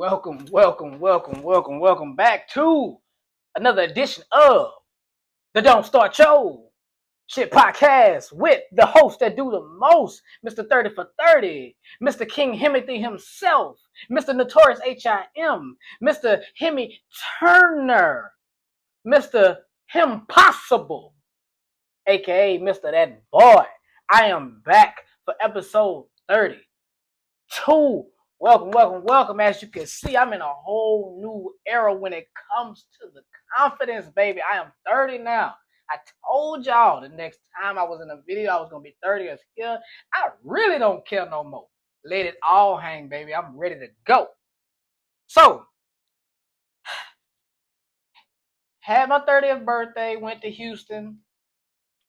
Welcome back to another edition of the Don't Start Show Shit Podcast with the host that do the most, Mr. 30 for 30, Mr. King Himothy himself, Mr. Notorious HIM, Mr. Hemi Turner, Mr. Himpossible, aka Mr. That Boy. I am back for episode 32. Welcome. As you can see, I'm in a whole new era when it comes to the confidence, baby. I am 30 now. I told y'all the next time I was in a video, I was going to be 30 as here. I really don't care no more. Let it all hang, baby. I'm ready to go. So, had my 30th birthday, went to Houston.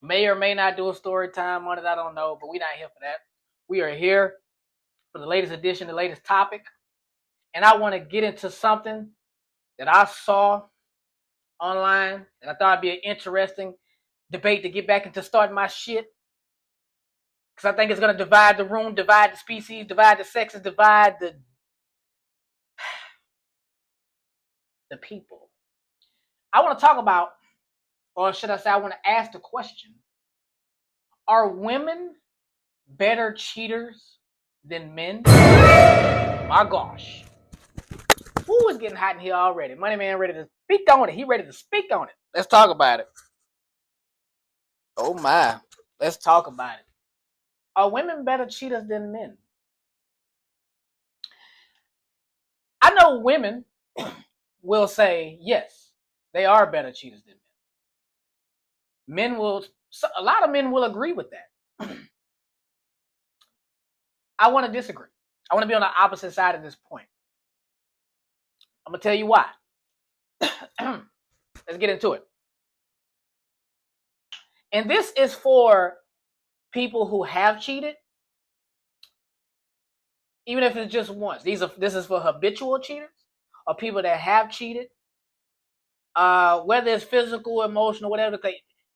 May or may not do a story time on it. I don't know, but we're not here for that. We are here for the latest edition, the latest topic. And I want to get into something that I saw online, and I thought it'd be an interesting debate to get back into starting my shit. Because I think it's going to divide the room, divide the species, divide the sexes, divide the people. I want to talk about, or should I say, I want to ask the question, are women better cheaters than men? My gosh. Ooh, it's getting hot in here already. Money Man ready to speak on it. He ready to speak on it. Let's talk about it. Oh my. Let's talk about it. Are women better cheaters than men? I know women will say yes, they are better cheaters than men. A lot of men will agree with that. I want to disagree. I want to be on the opposite side of this point. I'm going to tell you why. Let's get into it. And this is for people who have cheated, even if it's just once. This is for habitual cheaters or people that have cheated, whether it's physical, emotional, whatever.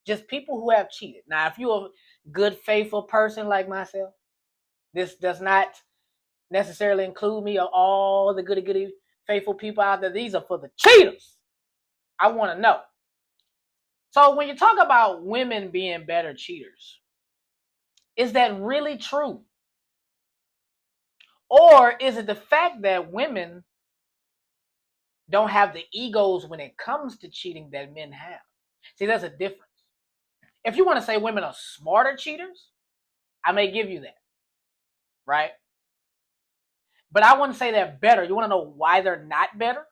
Just people who have cheated. Now, if you're a good, faithful person like myself, this does not necessarily include me or all the goody, faithful people out there. These are for the cheaters. I want to know. So when you talk about women being better cheaters, is that really true? Or is it the fact that women don't have the egos when it comes to cheating that men have? See, there's a difference. If you want to say women are smarter cheaters, I may give you that, right? But I wouldn't say they're better. You want to know why they're not better?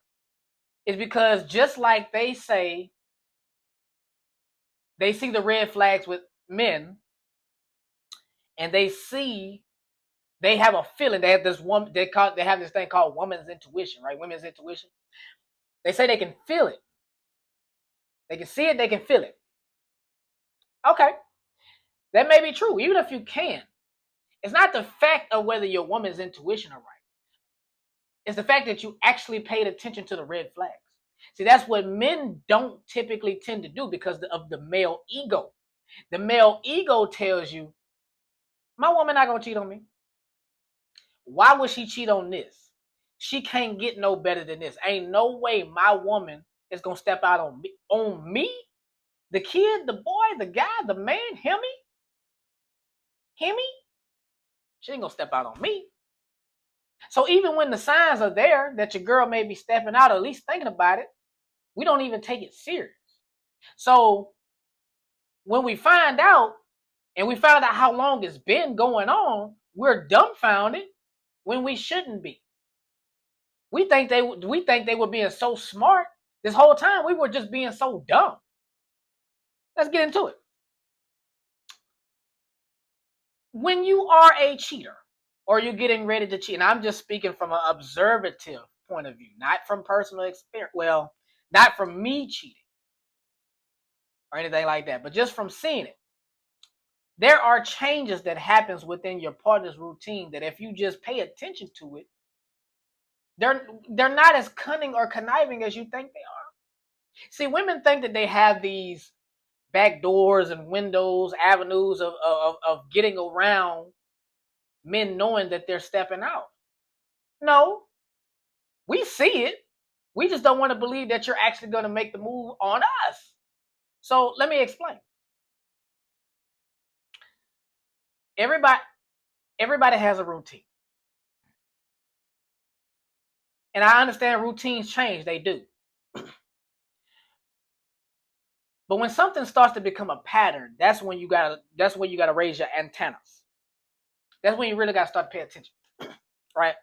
It's because just like they say, they see the red flags with men, and they have a feeling. They have this one. They have this thing called woman's intuition, right? Women's intuition. They say they can feel it. They can see it. They can feel it. Okay, that may be true. Even if you can, it's not the fact of whether your woman's intuition are right. It's the fact that you actually paid attention to the red flags. See, that's what men don't typically tend to do because of the male ego. The male ego tells you, my woman not going to cheat on me. Why would she cheat on this? She can't get no better than this. Ain't no way my woman is going to step out on me. On me? The kid, the boy, the guy, the man, Hemi? She ain't going to step out on me. So even when the signs are there that your girl may be stepping out, or at least thinking about it, we don't even take it serious. So when we find out, and we found out how long it's been going on, we're dumbfounded when we shouldn't be. We think they were being so smart. This whole time we were just being so dumb. Let's get into it. When you are a cheater, or you're getting ready to cheat, and I'm just speaking from an observative point of view, not from personal experience. Well, not from me cheating or anything like that, but just from seeing it. There are changes that happens within your partner's routine that if you just pay attention to it, they're not as cunning or conniving as you think they are. See, women think that they have these back doors and windows, avenues of getting around men knowing that they're stepping out. No, We see it. We just don't want to believe that you're actually going to make the move on us. So let me explain. Everybody has a routine. And I understand routines change, they do. But when something starts to become a pattern, that's when you gotta raise your antennas. That's when you really gotta start to pay attention. Right?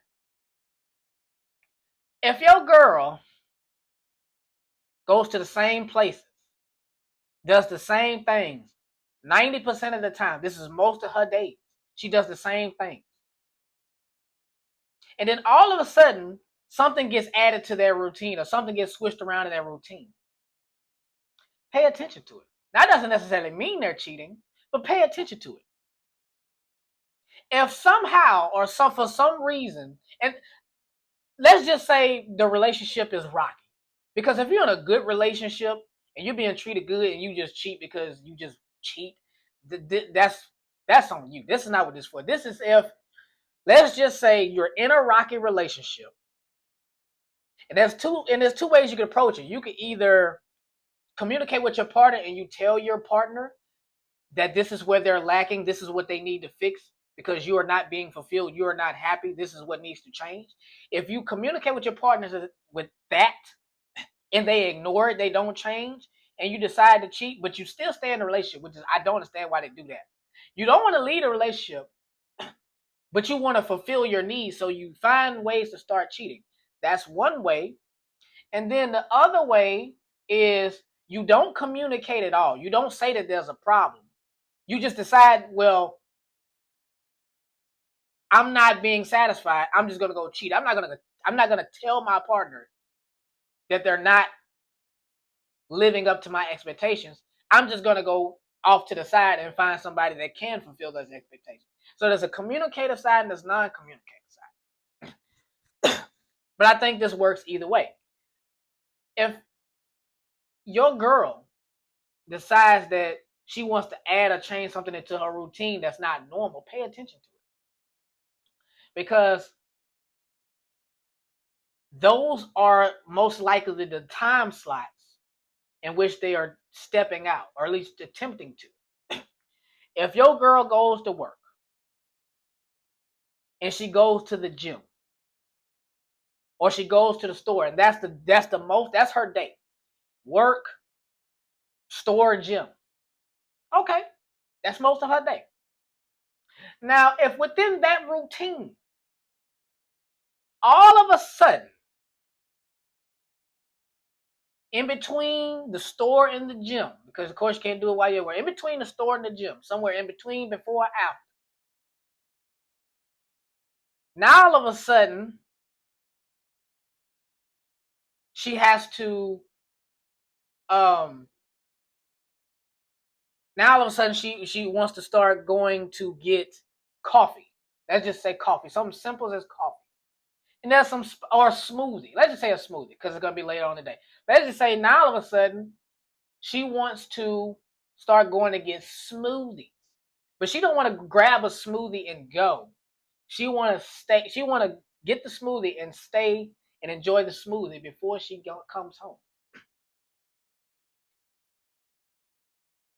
If your girl goes to the same places, does the same things 90% of the time, this is most of her days, she does the same thing. And then all of a sudden, something gets added to their routine or something gets switched around in their routine. Pay attention to it. That doesn't necessarily mean they're cheating, but pay attention to it. If somehow or for some reason, and let's just say the relationship is rocky, because if you're in a good relationship and you're being treated good and you just cheat because you just cheat, that's on you. This is not what this is for. This is if, let's just say you're in a rocky relationship, and there's two ways you can approach it. You can either communicate with your partner and you tell your partner that this is where they're lacking, this is what they need to fix because you are not being fulfilled, you are not happy, this is what needs to change. If you communicate with your partners with that and they ignore it, they don't change, and you decide to cheat, but you still stay in the relationship, which is, I don't understand why they do that. You don't want to leave a relationship, but you want to fulfill your needs, so you find ways to start cheating. That's one way. And then the other way is you don't communicate at all. You don't say that there's a problem. You just decide, well, I'm not being satisfied. I'm just gonna go cheat. I'm not gonna tell my partner that they're not living up to my expectations. I'm just gonna go off to the side and find somebody that can fulfill those expectations. So there's a communicative side and there's non-communicative side. But I think this works either way. If your girl decides that she wants to add or change something into her routine that's not normal, pay attention to it. Because those are most likely the time slots in which they are stepping out, or at least attempting to. If your girl goes to work and she goes to the gym, or she goes to the store, and that's her day. Work, store, gym. Okay, that's most of her day. Now, if within that routine, all of a sudden, in between the store and the gym, because of course you can't do it while you're working, in between the store and the gym, somewhere in between, before or after, now all of a sudden, she has to, now all of a sudden she wants to start going to get coffee. Let's just say coffee, something simple as coffee. And there's or a smoothie. Let's just say a smoothie, because it's going to be later on in the day. Let's just say now all of a sudden, she wants to start going to get smoothies. But she don't want to grab a smoothie and go. She want to stay. She want to get the smoothie and stay and enjoy the smoothie before she comes home.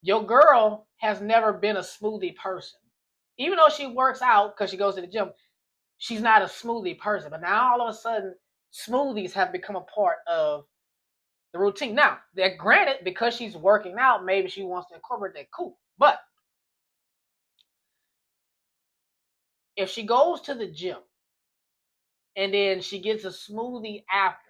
Your girl has never been a smoothie person. Even though she works out because she goes to the gym, she's not a smoothie person. But now all of a sudden, smoothies have become a part of the routine. Now, that granted, because she's working out, maybe she wants to incorporate that. Cool. But if she goes to the gym and then she gets a smoothie after,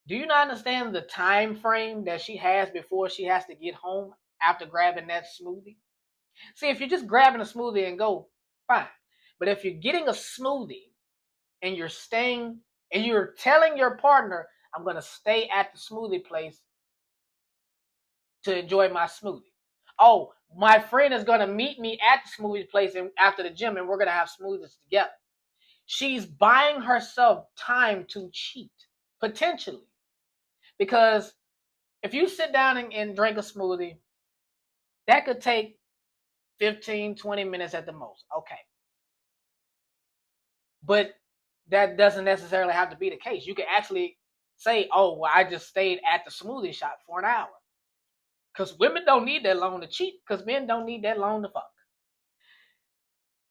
do you not understand the time frame that she has before she has to get home after grabbing that smoothie? See, if you're just grabbing a smoothie and go, fine. But if you're getting a smoothie and you're staying and you're telling your partner, I'm going to stay at the smoothie place to enjoy my smoothie. Oh, my friend is going to meet me at the smoothie place after the gym and we're going to have smoothies together. She's buying herself time to cheat, potentially. Because if you sit down and drink a smoothie, that could take 15, 20 minutes at the most. Okay. But that doesn't necessarily have to be the case. You can actually say, oh, well, I just stayed at the smoothie shop for an hour. Because women don't need that long to cheat, because men don't need that long to fuck.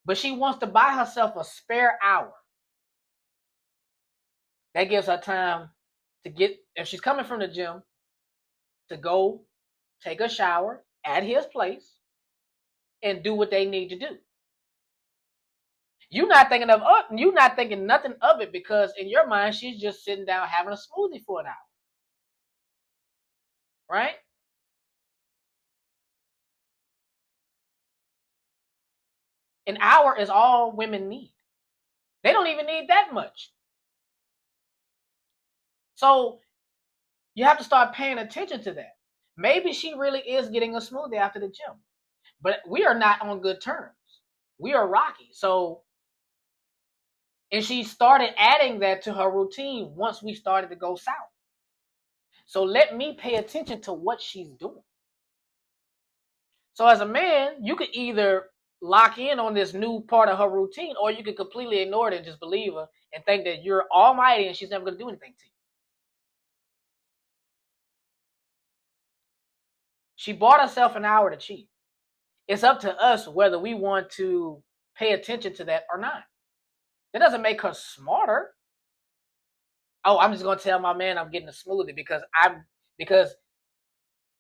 But she wants to buy herself a spare hour. That gives her time to get, if she's coming from the gym, to go take a shower at his place and do what they need to do. You're not thinking nothing of it, because in your mind she's just sitting down having a smoothie for an hour. Right? An hour is all women need. They don't even need that much. So you have to start paying attention to that. Maybe she really is getting a smoothie after the gym, but we are not on good terms. We are rocky. So, and she started adding that to her routine once we started to go south. So let me pay attention to what she's doing. So as a man, you could either lock in on this new part of her routine, or you could completely ignore it and just believe her and think that you're almighty and she's never going to do anything to you. She bought herself an hour to cheat. It's up to us whether we want to pay attention to that or not. That doesn't make her smarter. Oh, I'm just going to tell my man I'm getting a smoothie because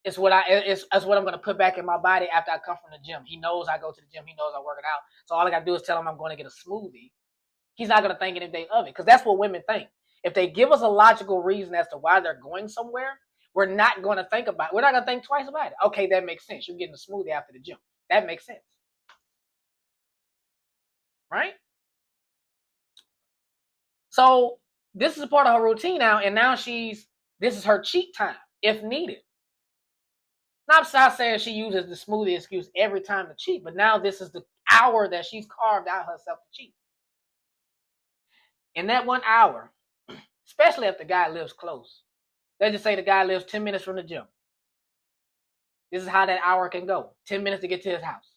it's what I'm going to put back in my body after I come from the gym. He knows I go to the gym. He knows I'm working out. So all I got to do is tell him I'm going to get a smoothie. He's not going to think anything of it, because that's what women think. If they give us a logical reason as to why they're going somewhere, we're not going to think about it. We're not going to think twice about it. Okay, that makes sense. You're getting a smoothie after the gym. That makes sense. Right? So this is a part of her routine now, and now this is her cheat time if needed. Now, I'm not saying she uses the smoothie excuse every time to cheat, but now this is the hour that she's carved out herself to cheat. In that 1 hour, especially if the guy lives close, let's just say the guy lives 10 minutes from the gym. This is how that hour can go. 10 minutes to get to his house.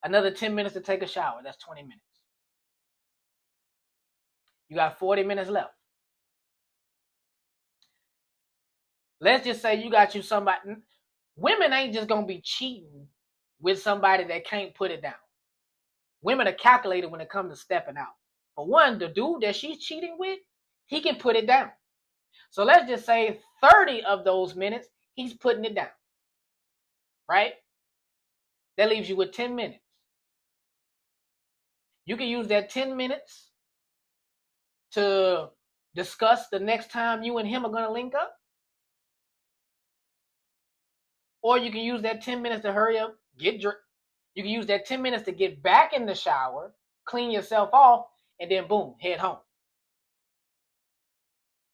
Another 10 minutes to take a shower. That's 20 minutes. You got 40 minutes left. Let's just say you got somebody. Women ain't just going to be cheating with somebody that can't put it down. Women are calculated when it comes to stepping out. For one, the dude that she's cheating with, he can put it down. So let's just say 30 of those minutes, he's putting it down. Right? That leaves you with 10 minutes. You can use that 10 minutes to discuss the next time you and him are going to link up. Or you can use that 10 minutes to hurry up, get dressed. You can use that 10 minutes to get back in the shower, clean yourself off, and then boom, head home.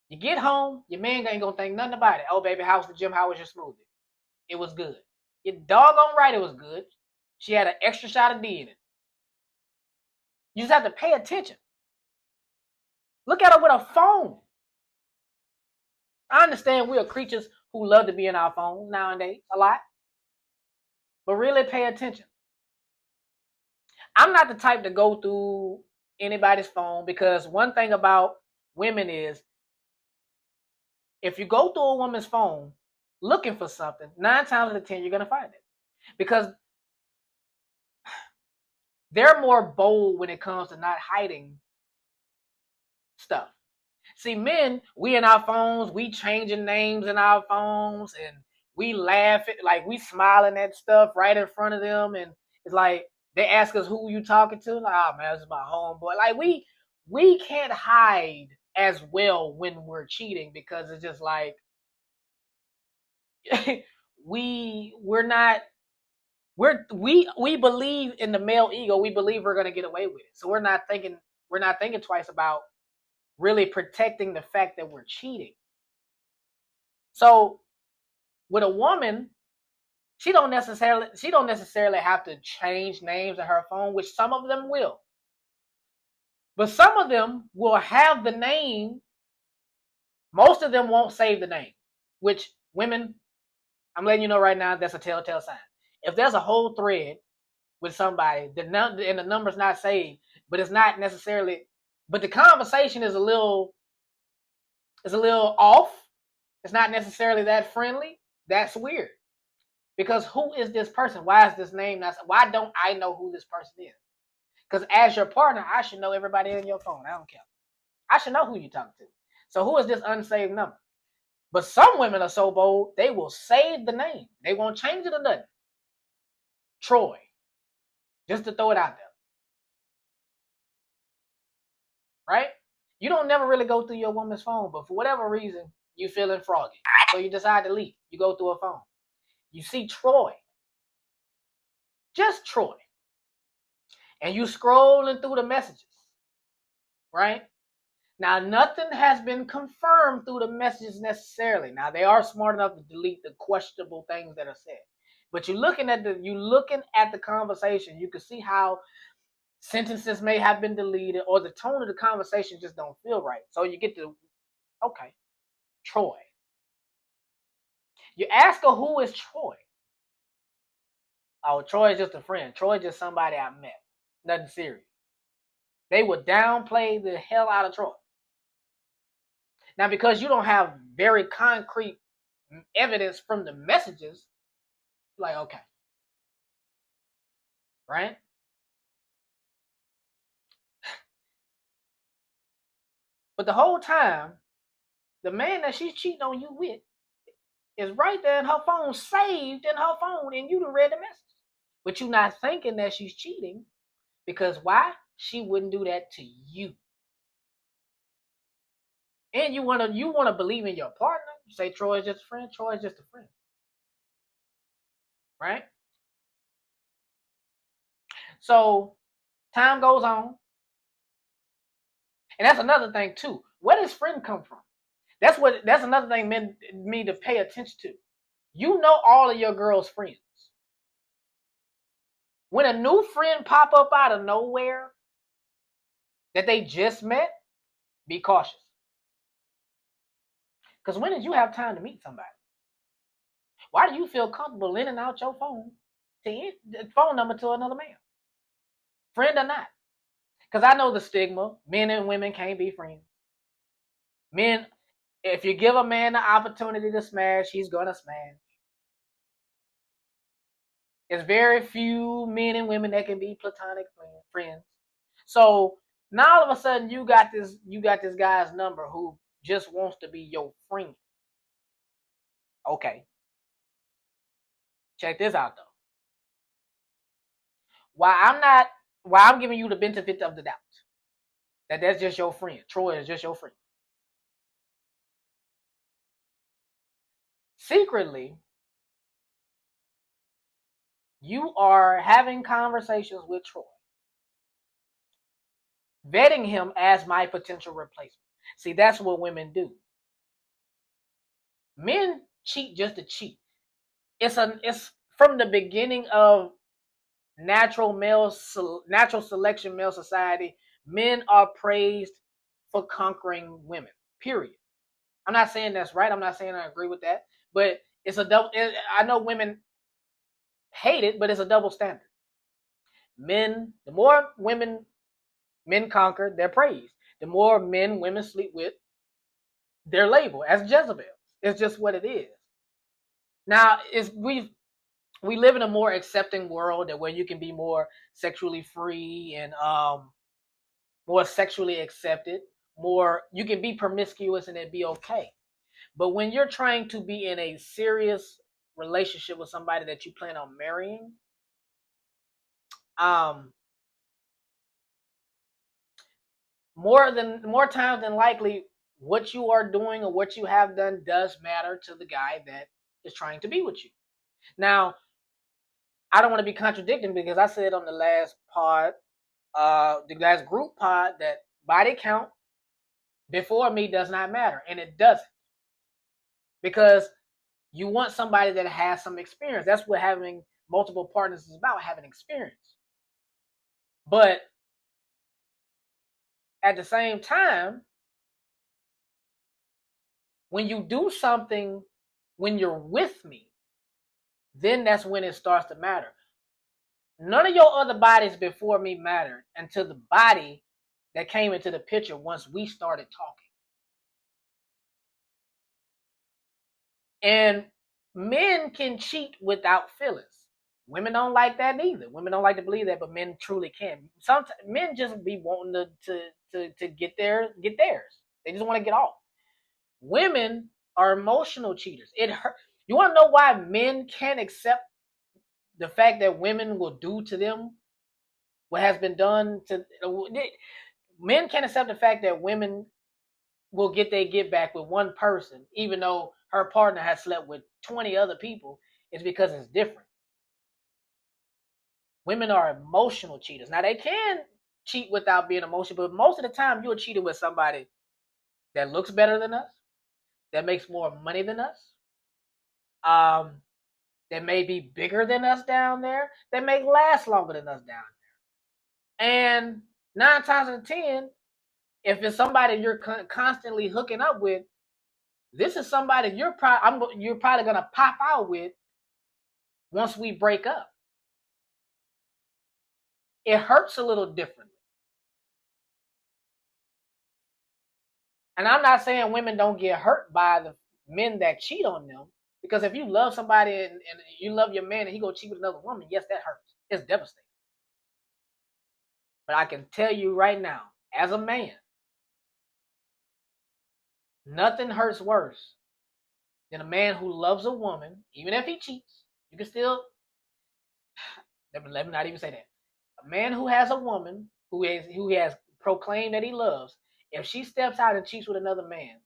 You get home, your man ain't gonna think nothing about it. Oh, baby, how's the gym? How was your smoothie? It was good. You're doggone right it was good. She had an extra shot of D in it. You just have to pay attention. Look at her with a phone. I understand we are creatures who love to be in our phones nowadays a lot. But really pay attention. I'm not the type to go through anybody's phone, because one thing about women is if you go through a woman's phone looking for something, 9 times out of 10 you're going to find it, because they're more bold when it comes to not hiding stuff. See, men, we in our phones, we changing names in our phones, and we laugh at, like, we smiling at stuff right in front of them, and it's like they ask us who you talking to. Like, oh man, this is my homeboy. Like we can't hide as well when we're cheating, because it's just like we believe in the male ego. We believe we're gonna get away with it, so we're not thinking twice about really protecting the fact that we're cheating. So with a woman, she don't necessarily have to change names in her phone, which some of them will. But some of them will have the name. Most of them won't save the name, which women, I'm letting you know right now, that's a telltale sign. If there's a whole thread with somebody, and the number's not saved, but it's not necessarily, but the conversation is a little off. It's not necessarily that friendly. That's weird. Because who is this person? Why is this name not? Why don't I know who this person is? Because as your partner, I should know everybody in your phone. I don't care. I should know who you're talking to. So who is this unsaved number? But some women are so bold, they will save the name. They won't change it or nothing. Troy. Just to throw it out there. Right? You don't never really go through your woman's phone, but for whatever reason, you feeling froggy. So you decide to leave. You go through her phone. You see Troy. Just Troy. And you scrolling through the messages. Right? Now, nothing has been confirmed through the messages necessarily. Now, they are smart enough to delete the questionable things that are said. But you're looking at the conversation, you can see how sentences may have been deleted or the tone of the conversation just don't feel right. So you get to, okay, Troy. You ask her, who is Troy? Oh, Troy is just a friend. Troy is just somebody I met. Nothing serious. They would downplay the hell out of Troy. Now, because you don't have very concrete evidence from the messages, like, okay. Right? But the whole time, the man that she's cheating on you with is right there in her phone, saved in her phone, and you done read the message. But you're not thinking that she's cheating, because why? She wouldn't do that to you. And you wanna believe in your partner. You say Troy is just a friend. Troy is just a friend. Right? So time goes on. And that's another thing too. Where does friend come from? That's another thing men need to pay attention to. You know all of your girl's friends. When a new friend pop up out of nowhere that they just met, be cautious. Because when did you have time to meet somebody? Why do you feel comfortable lending out your phone to the phone number to another man? Friend or not? Because I know the stigma. Men and women can't be friends. Men, if you give a man the opportunity to smash, he's going to smash. There's very few men and women that can be platonic friends. So now all of a sudden you got this guy's number who just wants to be your friend. Okay. Check this out though. Why I'm giving you the benefit of the doubt. That's just your friend. Troy is just your friend. Secretly, you are having conversations with Troy, vetting him as my potential replacement. See, that's what women do. Men cheat just to cheat. It's from the beginning of natural selection male society. Men are praised for conquering women. Period. I'm not saying that's right. I'm not saying I agree with that, but it's a double. I know women hate it, but it's a double standard. The more men conquer, they're praised. The more men women sleep with, they're labeled as Jezebel. It's just what it is. Now, we live in a more accepting world where you can be more sexually free and more sexually accepted. More, you can be promiscuous and it be okay. But when you're trying to be in a serious relationship with somebody that you plan on marrying, more times than likely, what you are doing or what you have done does matter to the guy that is trying to be with you. Now, I don't want to be contradicting because I said on the last pod, the last group pod, that body count before me does not matter, and it doesn't, because you want somebody that has some experience. That's what having multiple partners is about, having experience. But at the same time, when you do something when you're with me then that's when it starts to matter. None of your other bodies before me mattered until the body that came into the picture once we started talking. And men can cheat without feelings. Women don't like that either. Women don't like to believe that, but men truly can. Sometimes men just be wanting to get theirs. They just want to get off. Women are emotional cheaters. It hurt. You want to know why men can't accept the fact that women will do to them what has been done to men can't accept the fact that women will get their get back with one person, even though her partner has slept with 20 other people. It's because it's different. Women are emotional cheaters. Now they can cheat without being emotional, but most of the time you're cheating with somebody that looks better than us, that makes more money than us, um, that may be bigger than us down there, that may last longer than us down there. And 9 times out of 10, if it's somebody you're constantly hooking up with, this is somebody you're probably gonna pop out with once we break up. It hurts a little differently. And I'm not saying women don't get hurt by the men that cheat on them, because if you love somebody and you love your man and he go cheat with another woman, yes, that hurts. It's devastating. But I can tell you right now, as a man, nothing hurts worse than a man who loves a woman, even if he cheats. You can still, let me not even say that. A man who has a woman who has proclaimed that he loves, if she steps out and cheats with another man,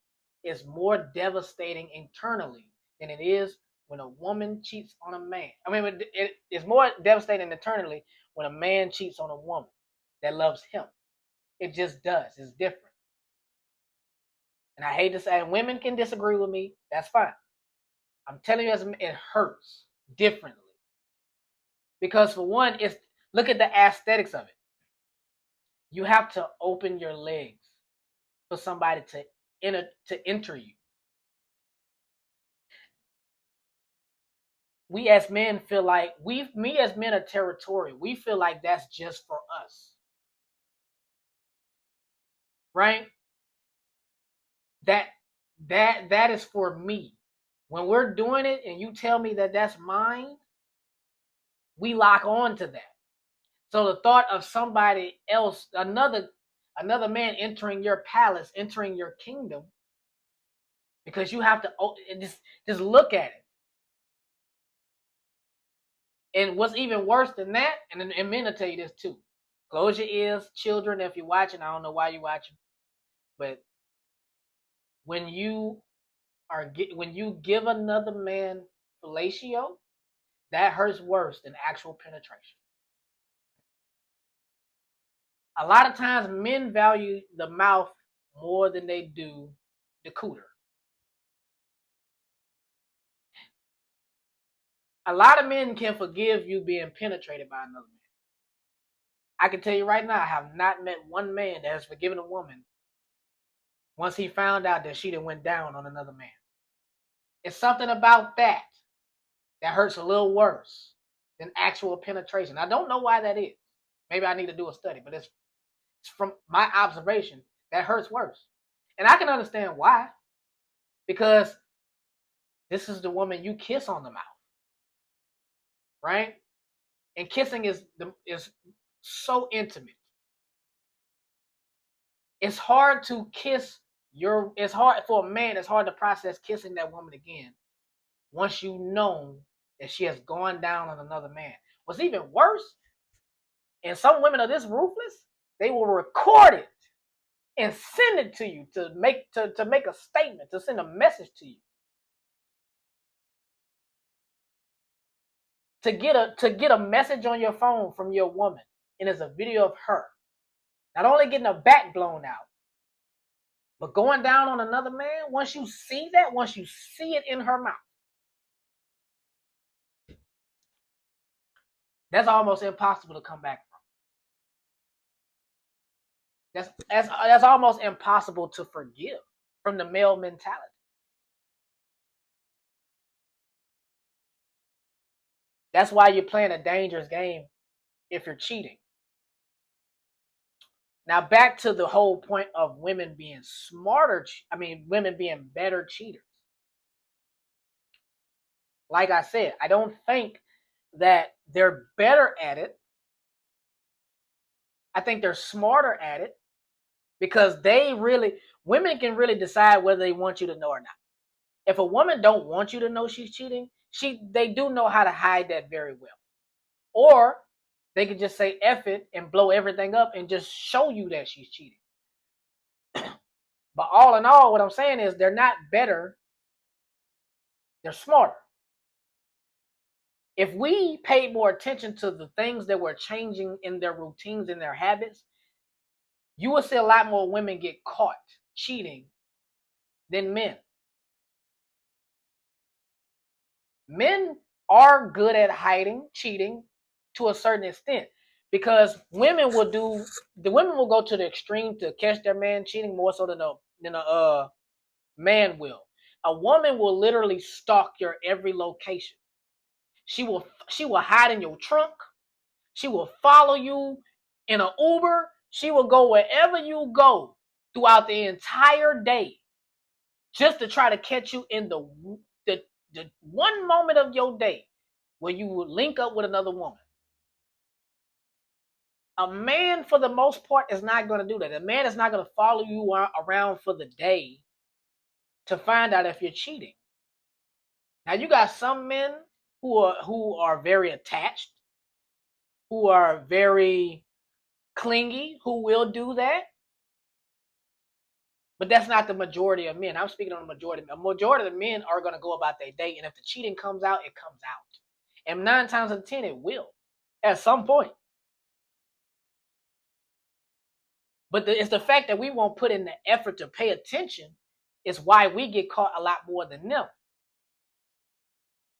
it's more devastating internally than it is when a woman cheats on a man. I mean, it's more devastating internally when a man cheats on a woman that loves him. It just does. It's different. And I hate to say, and women can disagree with me. That's fine. I'm telling you, it hurts differently. Because for one, look at the aesthetics of it. You have to open your legs for somebody to enter you. We as men feel like me as men are territorial. We feel like that's just for us, right? That is for me. When we're doing it and you tell me that that's mine, we lock on to that. So the thought of somebody else, another man entering your palace, entering your kingdom, because you have to just look at it. And what's even worse than that, and men will tell you this too. Close your ears, children, if you're watching. I don't know why you're watching, but when you give another man fellatio, that hurts worse than actual penetration. A lot of times, men value the mouth more than they do the cooter. A lot of men can forgive you being penetrated by another man. I can tell you right now, I have not met one man that has forgiven a woman once he found out that she done went down on another man. It's something about that hurts a little worse than actual penetration. I don't know why that is. Maybe I need to do a study, but it's from my observation that hurts worse. And I can understand why. Because this is the woman you kiss on the mouth. Right? And kissing is so intimate. It's hard to kiss it's hard for a man, it's hard to process kissing that woman again once you know that she has gone down on another man. What's even worse, and some women are this ruthless, they will record it and send it to you to make a statement, to send a message to you. To get a message on your phone from your woman, and it's a video of her not only getting her back blown out, but going down on another man. Once you see it in her mouth, that's almost impossible to come back from. That's almost impossible to forgive from the male mentality. That's why you're playing a dangerous game if you're cheating. Now back to the whole point of women being smarter. Women being better cheaters. Like I said, I don't think that they're better at it. I think they're smarter at it because women can really decide whether they want you to know or not. If a woman don't want you to know she's cheating, they do know how to hide that very well. Or they could just say F it and blow everything up and just show you that she's cheating. But all in all, what I'm saying is they're not better, they're smarter. If we paid more attention to the things that were changing in their routines and their habits, you will see a lot more women get caught cheating than men. Men are good at hiding cheating to a certain extent because women will go to the extreme to catch their man cheating more so than a man will. A woman will literally stalk your every location. She will hide in your trunk. She will follow you in an Uber. She will go wherever you go throughout the entire day just to try to catch you in the one moment of your day where you will link up with another woman. A man, for the most part, is not going to do that. A man is not going to follow you around for the day to find out if you're cheating. Now, you got some men who are very attached, who are very clingy, who will do that. But that's not the majority of men. I'm speaking on the majority. A majority of the men are going to go about their day, and if the cheating comes out, it comes out. And 9 times out of 10, it will at some point. But it's the fact that we won't put in the effort to pay attention is why we get caught a lot more than them.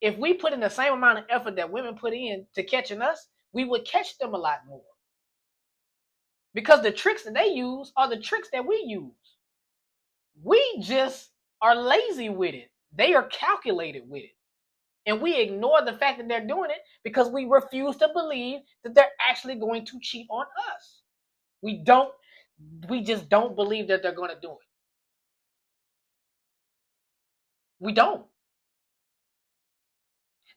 If we put in the same amount of effort that women put in to catching us, we would catch them a lot more. Because the tricks that they use are the tricks that we use. We just are lazy with it. They are calculated with it. And we ignore the fact that they're doing it because we refuse to believe that they're actually going to cheat on us. We just don't believe that they're going to do it. We don't.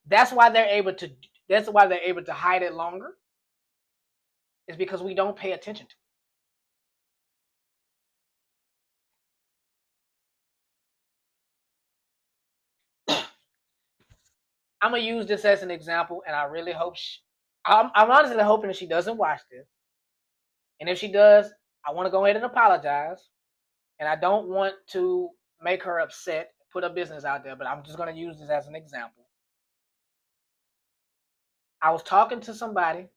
That's why they're able to hide it longer. It's because we don't pay attention to it. I'm gonna use this as an example, and I really hope I'm honestly hoping that she doesn't watch this. And if she does, I want to go ahead and apologize. And I don't want to make her upset, put her business out there, but I'm just going to use this as an example. I was talking to somebody.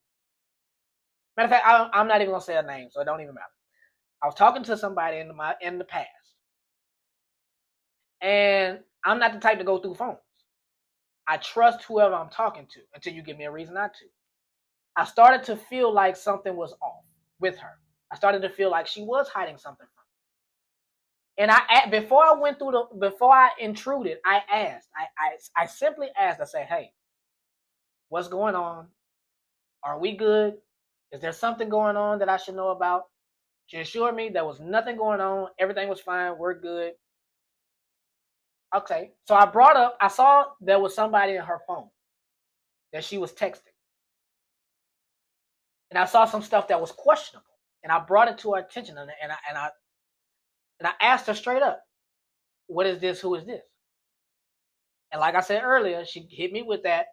Matter of fact, I'm not even going to say her name, so it don't even matter. I was talking to somebody in the past. And I'm not the type to go through phones. I trust whoever I'm talking to until you give me a reason not to. I started to feel like something was off with her. I started to feel like she was hiding something from me. And before I intruded, I asked. I simply asked. I said, "Hey, what's going on? Are we good? Is there something going on that I should know about?" She assured me there was nothing going on. Everything was fine. We're good. Okay. So I saw there was somebody in her phone that she was texting. And I saw some stuff that was questionable. And I brought it to her attention. And I asked her straight up, "What is this? Who is this?" And like I said earlier, she hit me with that.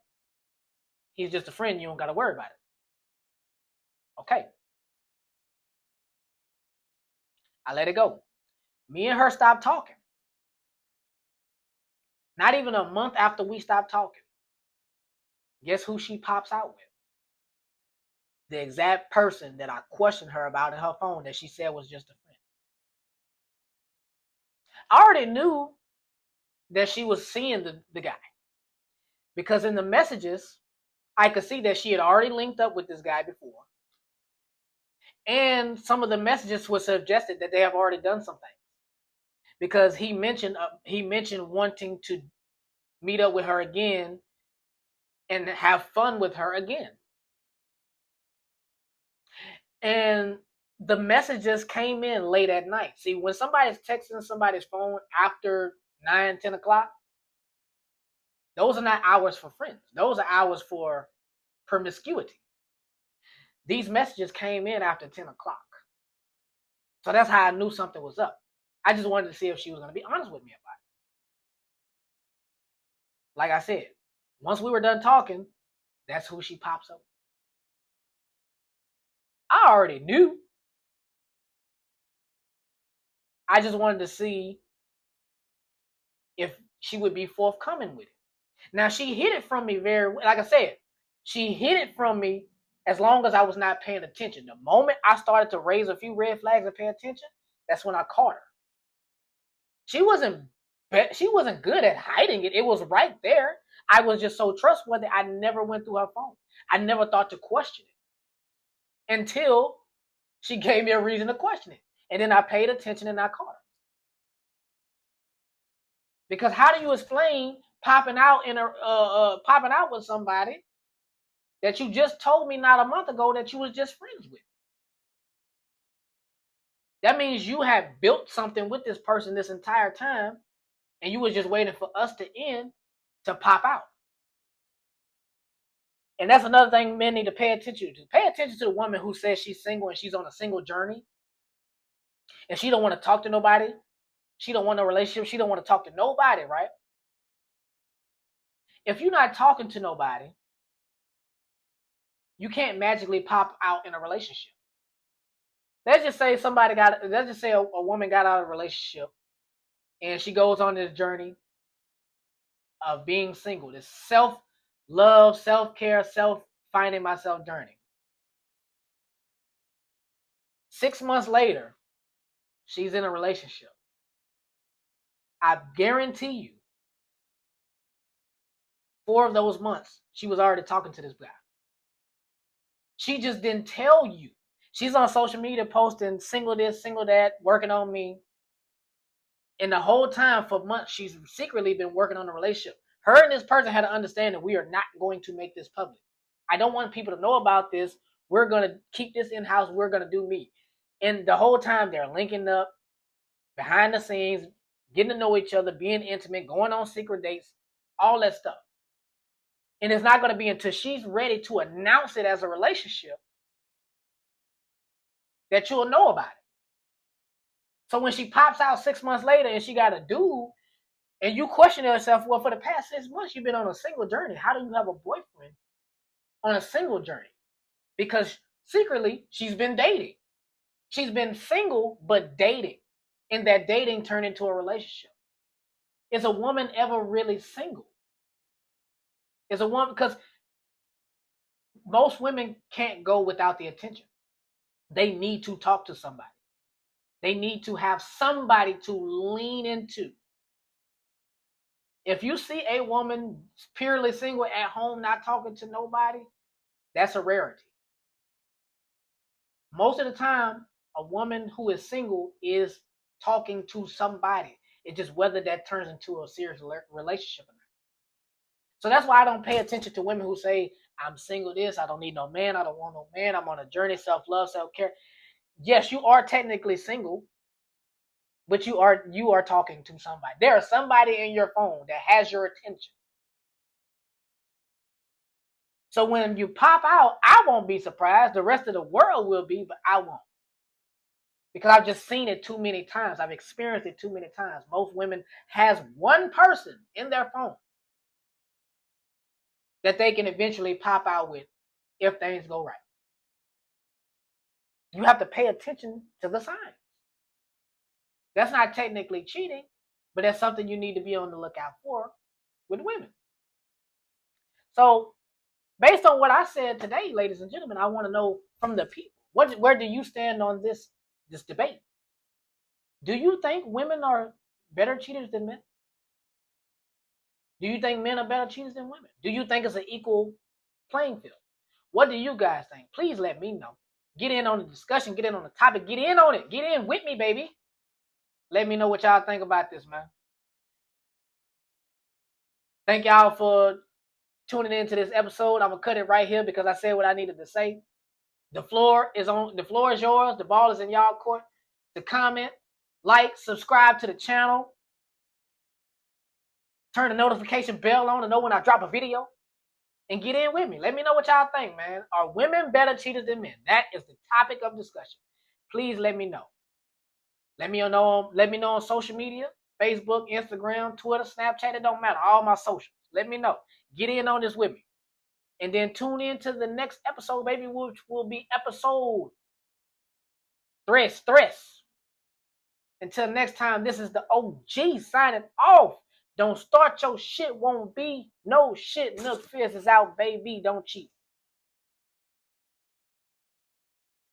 "He's just a friend. You don't got to worry about it." Okay. I let it go. Me and her stopped talking. Not even a month after we stopped talking. Guess who she pops out with? The exact person that I questioned her about in her phone that she said was just a friend. I already knew that she was seeing the guy. Because in the messages, I could see that she had already linked up with this guy before. And some of the messages were suggested that they have already done something. Because he mentioned wanting to meet up with her again and have fun with her again. And the messages came in late at night. See, when somebody's texting somebody's phone after 9, 10 o'clock, those are not hours for friends. Those are hours for promiscuity. These messages came in after 10 o'clock. So that's how I knew something was up. I just wanted to see if she was going to be honest with me about it. Like I said, once we were done talking, that's who she pops up. I already knew. I just wanted to see if she would be forthcoming with it. Now, she hid it from me like I said, she hid it from me as long as I was not paying attention. The moment I started to raise a few red flags and pay attention, that's when I caught her. She wasn't good at hiding it. It was right there. I was just so trustworthy. I never went through her phone. I never thought to question it until she gave me a reason to question it. And then I paid attention and I caught her. Because how do you explain popping out with somebody that you just told me not a month ago that you was just friends with? That means you have built something with this person this entire time, and you was just waiting for us to end to pop out. And that's another thing men need to pay attention to. Pay attention to the woman who says she's single and she's on a single journey, and she don't want to talk to nobody. She don't want a relationship. She don't want to talk to nobody, right? If you're not talking to nobody, you can't magically pop out in a relationship. Let's just say a woman got out of a relationship and she goes on this journey of being single, this self-love, self-care, self-finding myself journey. 6 months later, she's in a relationship. I guarantee you, 4 of those months, she was already talking to this guy. She just didn't tell you. She's on social media posting single this, single that, working on me. And the whole time for months, she's secretly been working on a relationship. Her and this person had to understand that we are not going to make this public. I don't want people to know about this. We're going to keep this in-house. We're going to do me. And the whole time they're linking up behind the scenes, getting to know each other, being intimate, going on secret dates, all that stuff. And it's not going to be until she's ready to announce it as a relationship that you'll know about it. So when she pops out 6 months later and she got a dude, and you question yourself, well, for the past 6 months, you've been on a single journey. How do you have a boyfriend on a single journey? Because secretly, she's been dating. She's been single, but dating. And that dating turned into a relationship. Is a woman ever really single? Is a woman, because most women can't go without the attention. They need to talk to somebody. They need to have somebody to lean into. If you see a woman purely single at home, not talking to nobody, that's a rarity. Most of the time, a woman who is single is talking to somebody. It's just whether that turns into a serious relationship or not. So that's why I don't pay attention to women who say, I'm single this, I don't need no man, I don't want no man, I'm on a journey, self-love, self-care. Yes, you are technically single, but you are talking to somebody. There is somebody in your phone that has your attention. So when you pop out, I won't be surprised. The rest of the world will be, but I won't. Because I've just seen it too many times. I've experienced it too many times. Most women has one person in their phone that they can eventually pop out with if things go right. You have to pay attention to the signs. That's not technically cheating, but that's something you need to be on the lookout for with women. So based on what I said today, ladies and gentlemen, I want to know from the people, where do you stand on this debate? Do you think women are better cheaters than men? Do you think men are better cheaters than women? Do you think it's an equal playing field? What do you guys think? Please let me know. Get in on the discussion. Get in on the topic. Get in on it. Get in with me, baby. Let me know what y'all think about this, man. Thank y'all for tuning into this episode. I'm gonna cut it right here because I said what I needed to say. The floor is yours. The ball is in y'all court. To comment, like, subscribe to the channel. Turn the notification bell on to know when I drop a video. And get in with me. Let me know what y'all think, man. Are women better cheaters than men? That is the topic of discussion. Please let me know. Let me know on social media, Facebook, Instagram, Twitter, Snapchat. It don't matter. All my socials. Let me know. Get in on this with me. And then tune in to the next episode, baby, which will be episode Stress. Until next time, this is the OG signing off. Don't start your shit, won't be no shit. Nook Fierce is out, baby. Don't cheat.